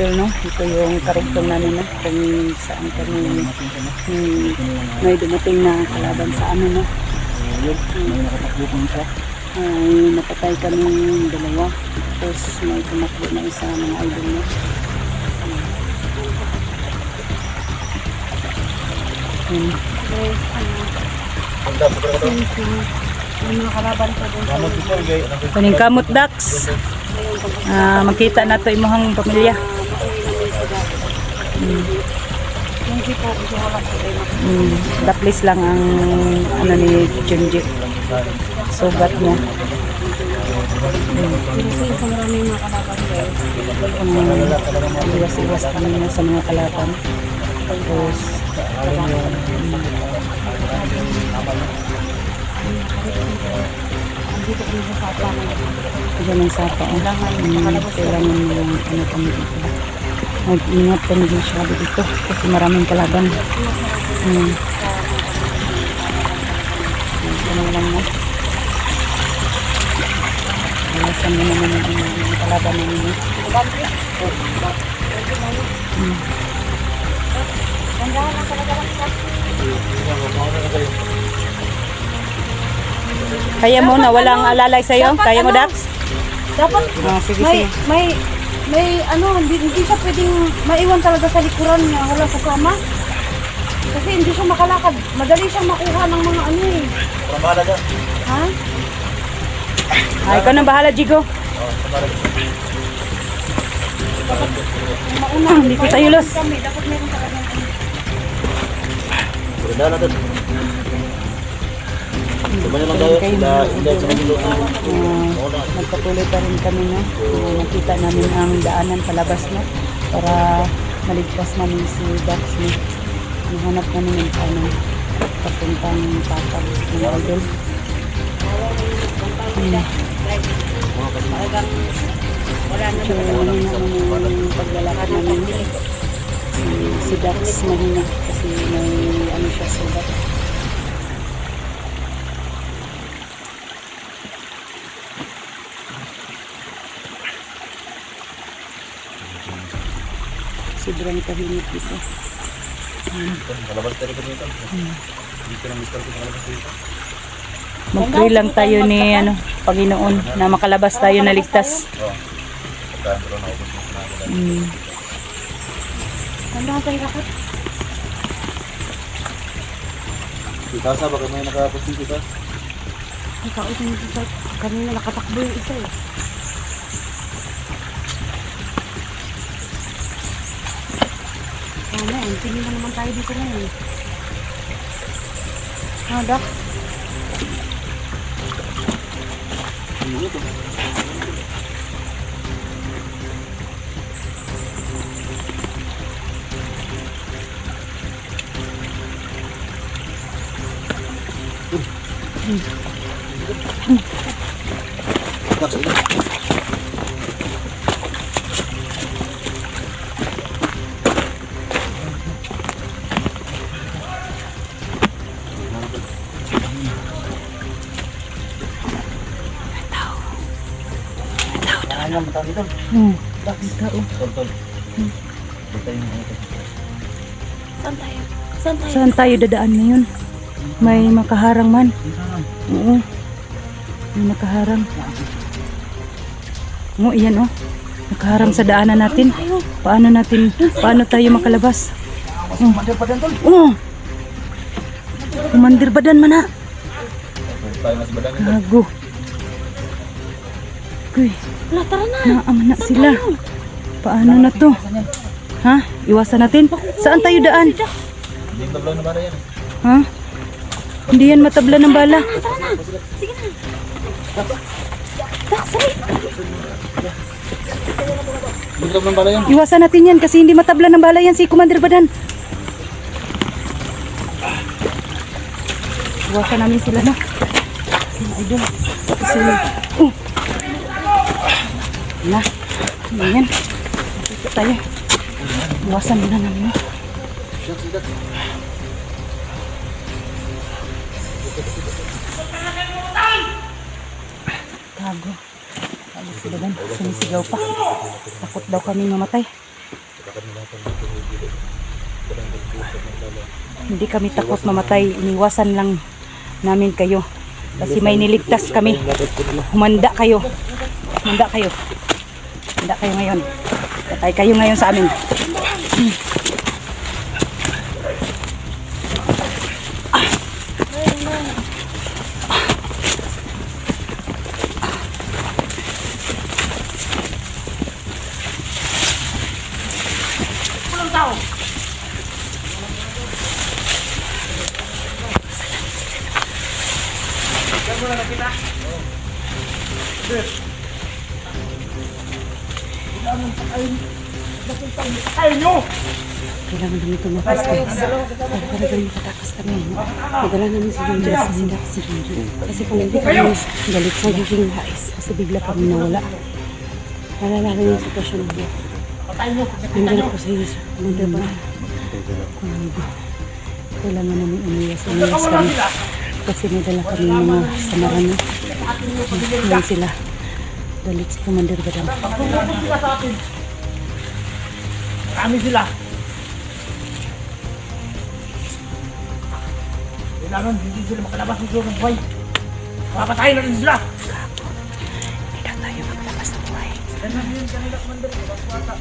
idol, no? Ito yung karugtong namin, no? Kung saan kami may dumating na kalaban sa ano, no? Ay napatay kami dalawa. Tapos may tumakbo na isa mga idol, no? Yung mga kalaban ko doon. Kuning kamot ducks. Makita na to imuhang pamilya. Daplis lang ang ano ni Junji. Sugat niya. Iwas-iwas kami sa mga kalaban. Tapos dito ng sapa. Kailangan mo yung ano kami dito. Mag-ingat kami dito kasi maraming kalaban. Ano lang na. Alasan mo naman yung kalaban namin. Kaya mo na walang alalay sa'yo? Kaya mo, Dax? Dapat Sige. may ano, hindi siya pwedeng maiwan talaga sa likuran niya, wala kasama. Kasi hindi siya makalakad. Madali siyang makuha ng mga ano eh. Pramala dyan. Ha? Ikaw nang bahala, Jigo. Hindi ko tayo los. Dapat meron talaga. Purda na dyan. Semuanya lang tayo. Hindi sa magluluto. Nagpatuloy pa rin kami, no? Nakita namin ang daanan palabas, no? Para maligtas namin si Dax, no? Nahanap namin yung paano papuntang Tatag ng idol. So, naman yung paglalakad namin. Si Dax mahina kasi may ano siya sugat. Sobrang tahimik dito. Malabas tayo kami ito. Dito na mister ko malabas dito. Mag-pray lang tayo ni ano, Panginoon na makalabas tayo na ligtas. Pagkaan ko na ubos mo sinabi. Tanda tayo lakad. Kita sa baka may nakaposting kita. Ikaw ito yung isa. Kanina nakatakbo yung isa eh. Ano, tingin na naman tayo dito ngayon. Dax? Ang matang dito. Tol. Dito yung ito. Saan tayo? Saan tayo? Saan tayo dadaan ngayon? May makaharang man. Oo. May makaharang. Oo, iyan oh. Nakaharang sa daanan natin. Paano tayo makalabas? Mandir pa dyan, tol. Oo. Kumandir badan man ha. Tayo mas badang ito. Gago. Kuy, Wala, tara na. naaman na sila. Paano na to? Ha? Iwasan natin? Saan tayo daan? Hindi yung tablaw na bara yan. Ha? Hindi yan matabla ng bala. Tara na. Sige na. Dax, sorry. Hindi yung tablaw ng bara yan. Iwasan natin yan kasi hindi matabla ng bala yan si Commander Badan. Iwasan namin sila na. Idol. Kasi, na. Ayan. Dito tayo. Iwasan muna namin. Tago. Alis sila doon. Sumisigaw pa. Takot daw kami mamatay. Hindi kami takot mamatay. Iniwasan lang namin kayo. Kasi may niligtas kami. Humanda kayo. Humanda kayo. Humanda kayo ngayon. Patay kayo ngayon sa amin. Kailangan namin tumakas guys. Para ganun matakas kami. Madala namin si Junjun. Si Junjun. Kasi kung hindi kami galit sa magiging hais. Kasi bigla kami nawala. Nalalaki yung sitwasyon mo. Nandiyan po sa iyo. Nandiyan ba? Kailangan namin umiwas kami. Kasi may dala kami mga samarano. Ngayon sila. Galit si Commander Badam. Kami sila. Kailangan hindi sila makalabas ng ng buhay. Papatayin na rin sila. Hindi daw tayo maglabas ng buhay. Yan na yun kanila, Commander. Baswata.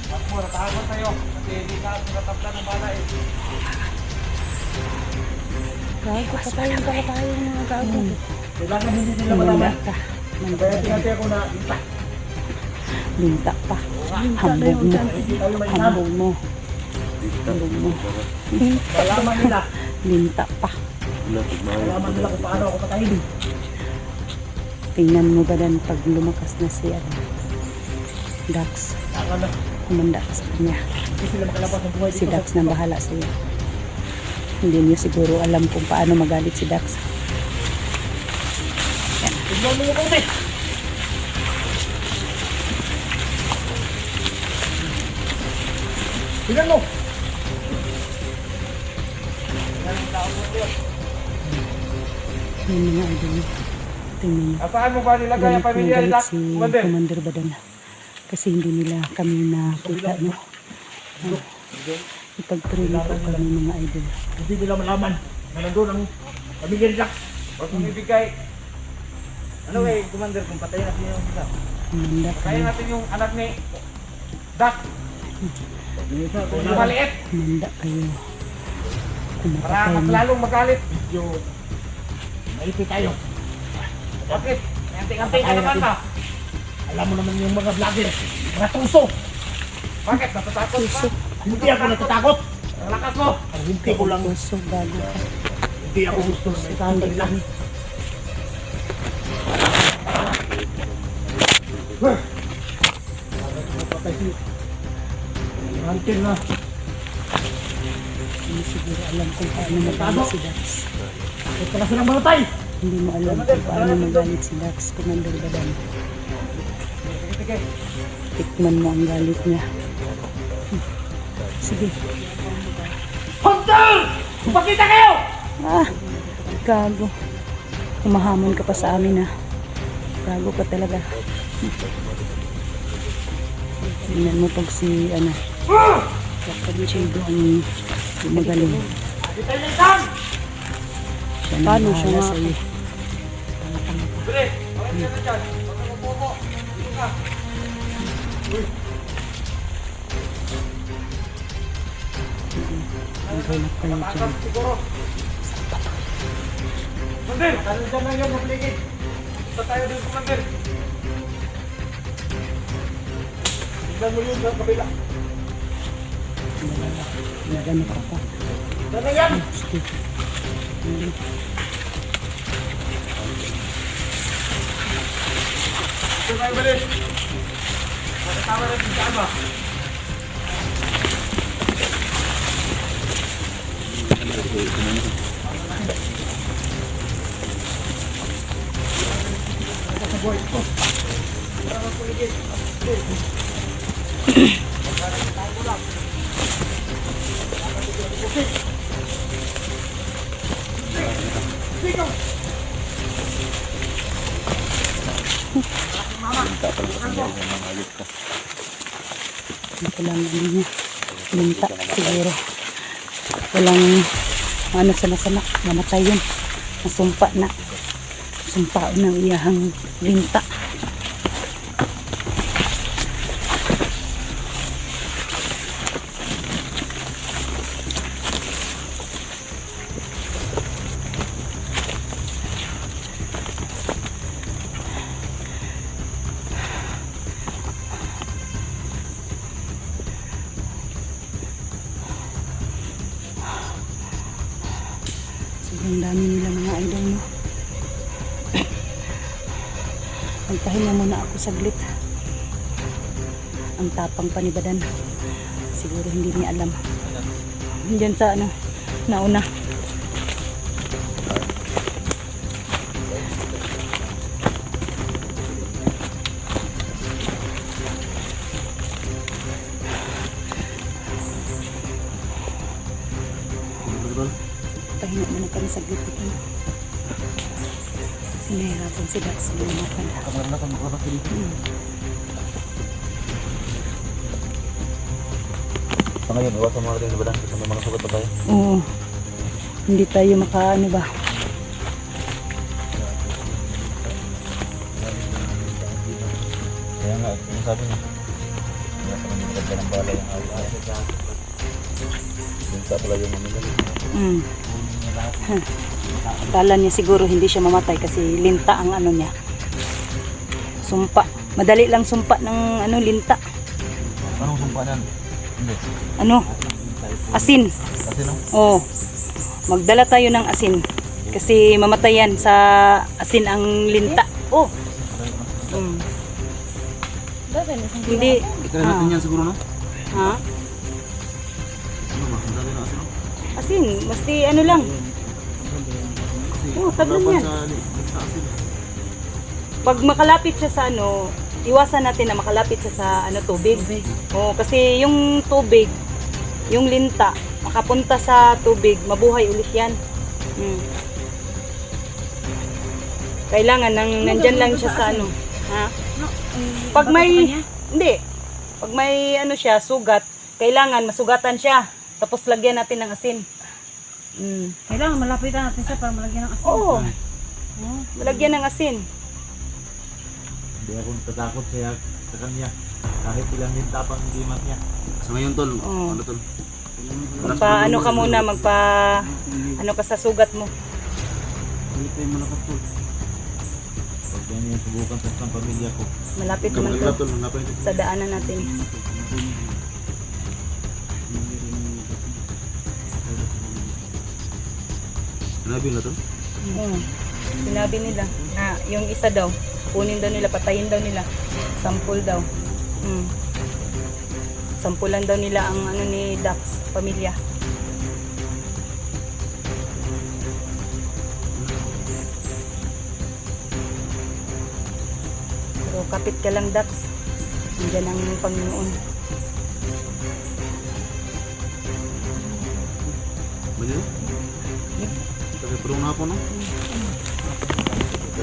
Baswata, tahagot tayo. Kasi hindi ka nakatapla ng bala eh. Gago, patayin ka tayo mga gago. Kailangan hindi sila Humanda malaman. ka. Kaya tinatay ako na ipa. Linta pa. Hambog mo. Hambog mo. Hambog mo. Malaman nila. Linta pa. Malaman nila kung paano ako patayin. Tingnan mo ba dan pag lumakas na si Dax. Saka na. Humanda ka sa kanya. Hindi sila makalabas ng buhay. Si Dax na bahala sa iyo. Hindi niyo siguro alam kung paano magalit si Dax. Tignan mo yung kaunti. Tignan mo. Yun mga idol. Tingnan mo. Asaan mo ba nilagay ang Galit na pamilya galit nila? si Commander. Commander Badan. Kasi hindi nila kami nakita, no? Ipagpirili po kami mga idol. Hindi nila malaman na nandun ang pamilya nila. Huwag mong ibigay. Ano eh, Commander, kung patayin natin yung isa. Humanda Patayin kayo. natin yung anak ni Doc. Yung maliit. Humanda kayo. Para Kumapatay mas mo. lalong magalit. Medyo maipi tayo. Bakit? May anting-anting ka naman ba? Alam mo naman yung mga vlogger. Mga tuso. Bakit? Natatakot ka? Hindi ako natatakot. Ang lakas mo. Ang hindi ko lang. Puso, bago ka. Hindi ako gusto na itahan nila. Until na. Hindi siguro alam kung paano magalit si Dax. Ito na silang malatay. Hindi mo alam kung paano magalit si Dax, Commander Badan. Sige. Tikman mo ang galit niya. Sige. Hunter! Magpakita kayo! Ah, gago. Humahamon ka pa sa amin, ah. Gago ka talaga. Tingnan mo pag si, Kapag Chido ang magaling. Kita niyo isang! Siya na Paano siya bahala nga? sa iyo. Bili! Bakit ka na dyan? Bakit ka po? Dito ka. Maghanap kayo dyan. Takas siguro. Commander! Tayo dyan lang yun, mapaligid. Punta tayo dun, Commander. Tignan mo yun sa kabila. Naganap ako. Dyan lang yan! Sige. Ito tayo balik. Nakatawa natin sa ama. Ito lang ano niya. Linta siguro. Walang ano sana namatay yun. Nasumpa na. Sumpa ng iyahang linta. Sobrang dami nila mga idol, no? Magpahinga muna ako saglit. Ang tapang pa ni Badan. Siguro hindi niya alam. Diyan sa ano, nauna. Pahinga muna kami saglit dito. Sinahirapan si Dax. Lumatan. Kamar na kami makalabas dito. Sa ngayon, iwasan mo natin sa badan kasi may mga sugat pa tayo. Oo. Hindi tayo makaano ba. Kaya nga, yung sabi niya. Kaya sa kanya maganda ng bala yung awal. Yung sa pala yung mamilali. Akala niya siguro hindi siya mamatay kasi linta ang ano niya. Sumpa. Madali lang sumpa ng ano linta. Anong sumpa niyan? Hindi. Ano? Asin. Kasi no? Oo. Magdala tayo ng asin. Kasi mamatayan sa asin ang linta. Oh. Hindi. Ikala natin yan siguro no? Ha? Ano ba? Ang dali na kasi no? Asin. Basti ano lang. Oh, taglan yan. Sa asin. Pag makalapit siya sa ano, iwasan natin na makalapit siya sa ano tubig. Oh, kasi yung tubig, yung linta, makapunta sa tubig, mabuhay ulit yan. Kailangan nandyan lang siya sa ano. Ha? Pag may, hindi. Pag may ano siya, sugat, kailangan masugatan siya. Tapos lagyan natin ng asin. Kailangan malapitan natin siya para malagyan ng asin. Oo. Malagyan ng asin. Hindi ako natatakot sa kanya. Kahit ilang linta pang limat niya. Sa ngayon tol, Oo. ano tol? Ano ka muna, ano ka sa sugat mo. Hindi tayo malakas tol. Pag ganyan subukan sa isang pamilya ko. Malapit Ikaw naman malaglag to tol, hanapin ito. sa daanan natin. Hanapin na tol? Sinabi nila na yung isa daw, kunin daw nila, patayin daw nila. Sampol daw. Sampulan daw nila ang ano ni Dax, pamilya. Pero kapit ka lang, Dax. Nandiyan ang Panginoon. Bali no? Kasi purong na po no?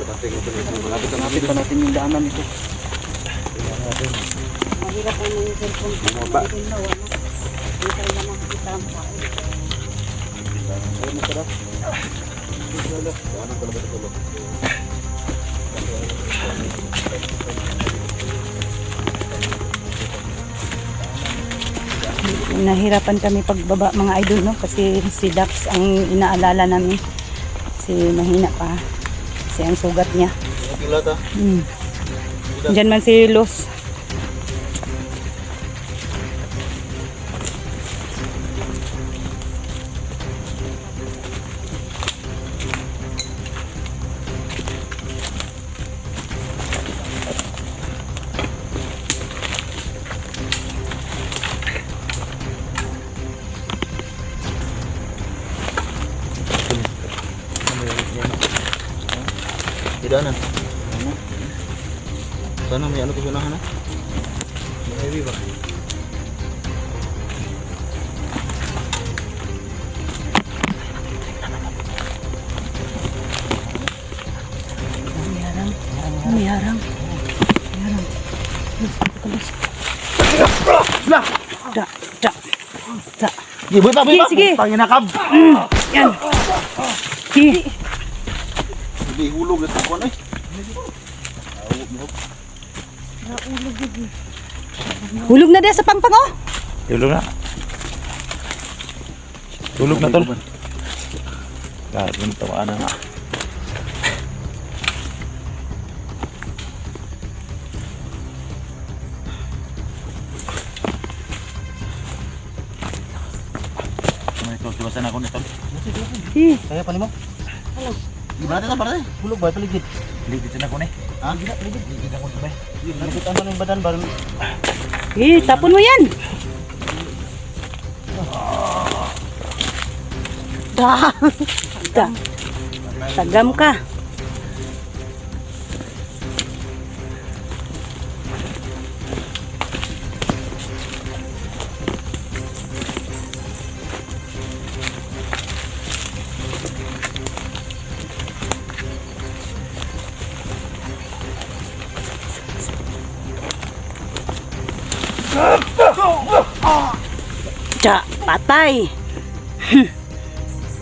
Malapit pa natin yung daanan ito. Mahirap po yung cellphone ko. Bumaba. Hindi na, ano. Hindi tayo na makikita ang mukha. Ayun na sarap. Daanan talaga ito tol. Nahirapan kami pagbaba mga idol, no? Kasi si Dax ang inaalala namin. Kasi mahina pa. Kasi ang sugat niya. Okay lahat ah. Diyan man si Los. Daanan. Sana may ano ko sunahan ha? May highway ba? May harang. May harang. May harang. Los, Lah! Da, da, da. Sige, buhay pa, buhay pa! Sige. Panginakab! Yan. Sige. Hindi, hulog ito ko eh. Hulog na din sa pangpang, oh. Tulog na. Tulog na, tol. Gagawin tawaan na nga. Tuwasan ako nito. Sige. Kaya pa mo? Gimana ito para hulog ba paligid? Ligit na ako na eh. Ha? Ligit ako na. Nakita mo ng badan barang Sige, tapon mo yan. Da. Da. Tagam ka. Tsa, patay.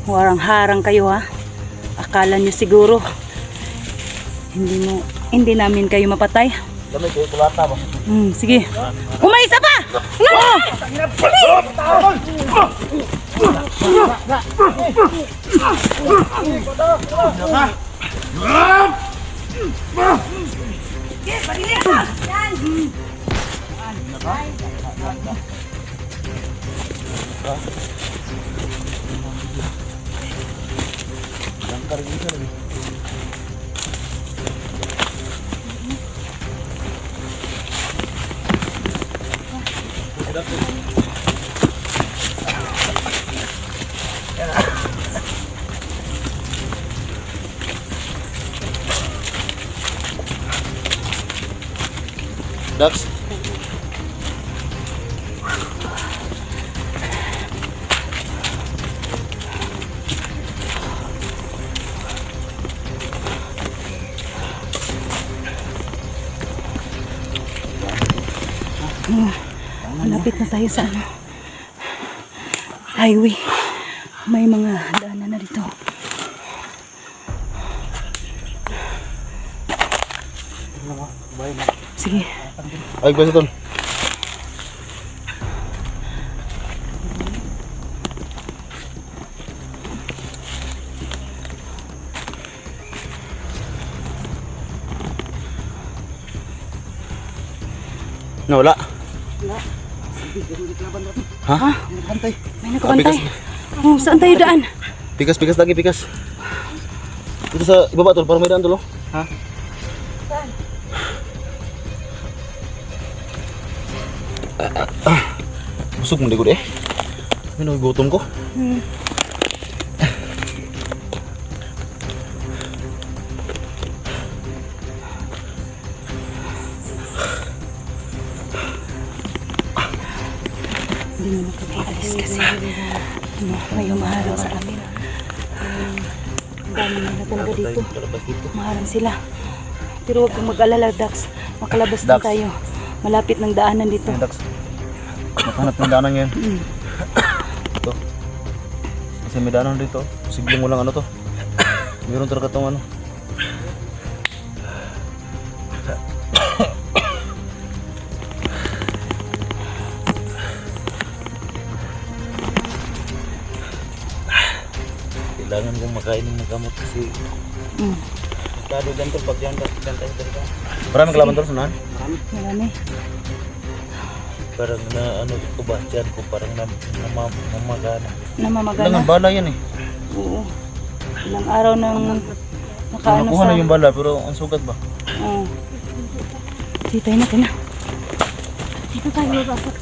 Warang harang kayo ha. Akala nyo siguro hindi namin kayo mapatay. lamay kayo kulata ba? Sige. Umaisa pa! Dax. Malapit na tayo sa highway. May mga daanan na dito. Sige. Ay, basta tol. Nawala. Ha? May nakabantay. Oh, saan tayo daan? Pikas lagi, pikas. Dito sa ibaba tol, para may daan tol. Ha? Busog mo likod eh. May gutom ko. Hindi mo nakapag-alis kasi may umaharang sa amin. Ang dami nila talaga dito. Umaharang sila. Pero huwag kang mag-alala, Dax. Makalabas din Dax. tayo. Malapit ng daanan dito. Dax. Nakahanap ng daanan ngayon. Ito. Kasi may daanan dito. Posibleng walang ano to. Meron talaga itong ano. Kailangan kong makain ng gamot kasi kado ganito pag yan tayo talaga. Maraming kalaban to, sunahan? Marami. Parang na ano ko ba, dyan ko parang namamagana. Namamagana. Ilang bala yan eh. Oo. Ilang araw nang nakaano Nakuha sa... na yung bala pero ang sugat ba? Oo. Dito na, tina. Dito tayo, dapat.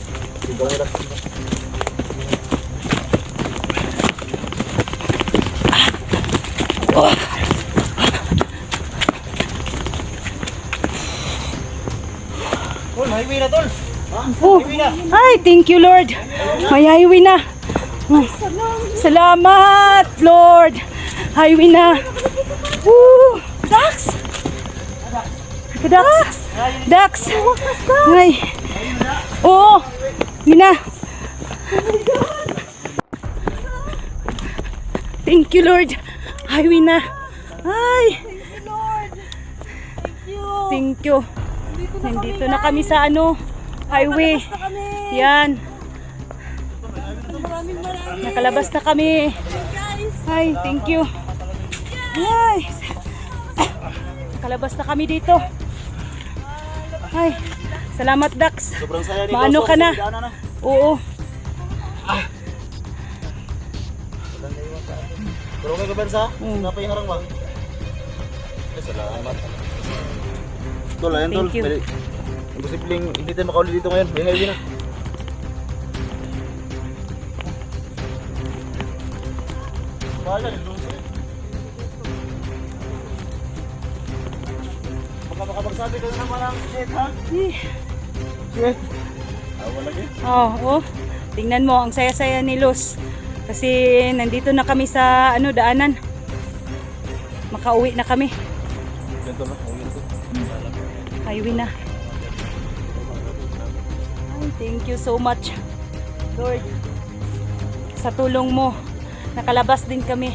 Tol, highway na tol! Oh, ay, thank you, Lord. May highway na. Salamat, Lord. Highway na. Woo! Dax! Dax! Dax! Ay. Oo. Mina! Thank you, Lord. Highway na. Ay! Thank you. Nandito na kami sa highway. Yan. Nakalabas na kami. Ay, thank you. Ay. Nakalabas na kami dito. Ay, salamat Dax. Sobrang saya ni Maano ka na? Oo. Pero okay ka Bensa? Mm. Napay harang ba? Salamat. Tol, ayan tol. Thank you. Imposibleng hindi tayo makauli dito ngayon. Ngayon na. Bahala ni Lucy. Baka magsabi ka na naman ang shit ha? Shit. Awa lagi. Oh. Tingnan mo, ang saya-saya ni Luz. Kasi nandito na kami sa daanan. Makauwi na kami. Ganito na. Highway na. Ay, thank you so much, Lord. Sa tulong mo, nakalabas din kami.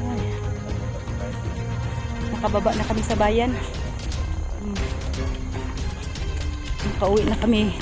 Ay. Nakababa na kami sa bayan. Makauwi na kami